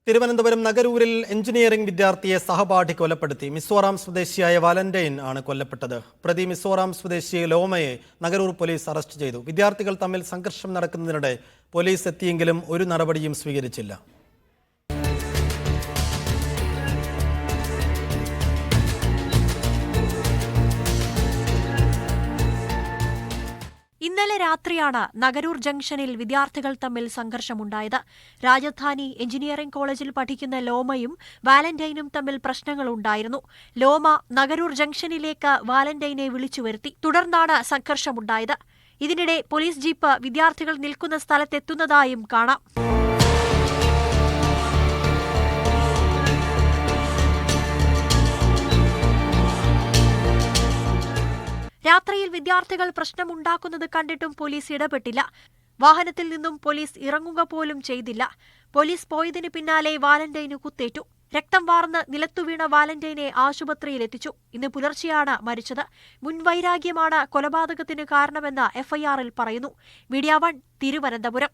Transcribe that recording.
Thiruvananthapuram നഗരൂരിൽ engineering വിദ്യാർത്ഥിയെ സഹപാഠി കൊലപ്പെടുത്തി. മിസോറാം സ്വദേശിയായ വാലന്റൈൻ ആണ് കൊല്ലപ്പെട്ടത്. പ്രതി മിസോറാം സ്വദേശി ലോമയെ നഗരൂർ പോലീസ് അറസ്റ്റ് ചെയ്തു. വിദ്യാർത്ഥികൾ തമ്മിൽ സംഘർഷം നടക്കുന്നതിനിടെ പോലീസ് എത്തിയെങ്കിലും ഒരു നടപടിയും സ്വീകരിച്ചില്ല. ഇന്നലെ രാത്രിയാണ് നഗരൂർ ജംഗ്ഷനിൽ വിദ്യാർത്ഥികൾ തമ്മിൽ സംഘർഷമുണ്ടായത്. രാജധാനി എഞ്ചിനീയറിംഗ് കോളേജിൽ പഠിക്കുന്ന ലോമയും വാലന്റൈനും തമ്മിൽ പ്രശ്നങ്ങളുണ്ടായിരുന്നു. ലോമ നഗരൂർ ജംഗ്ഷനിലേക്ക് വാലന്റൈനെ വിളിച്ചു വരുത്തി. തുടർന്നാണ് സംഘർഷമുണ്ടായത്. ഇതിനിടെ പോലീസ് ജീപ്പ് വിദ്യാർത്ഥികൾ നിൽക്കുന്ന സ്ഥലത്തെത്തുന്നതായും കാണാം. രാത്രിയിൽ വിദ്യാർത്ഥികൾ പ്രശ്നമുണ്ടാക്കുന്നത് കണ്ടിട്ടും പോലീസ് ഇടപെട്ടില്ല. വാഹനത്തിൽ നിന്നും പോലീസ് ഇറങ്ങുക പോലും ചെയ്തില്ല. പോലീസ് പോയതിനു പിന്നാലെ വാലന്റൈന് കുത്തേറ്റു. രക്തം വാർന്ന് നിലത്തുവീണ വാലന്റൈനെ ആശുപത്രിയിലെത്തിച്ചു. ഇന്ന് പുലർച്ചെയാണ് മരിച്ചത്. മുൻവൈരാഗ്യമാണ് കൊലപാതകത്തിന് കാരണമെന്ന് എഫ്ഐആറിൽ പറയുന്നു. മീഡിയ 1 തിരുവനന്തപുരം.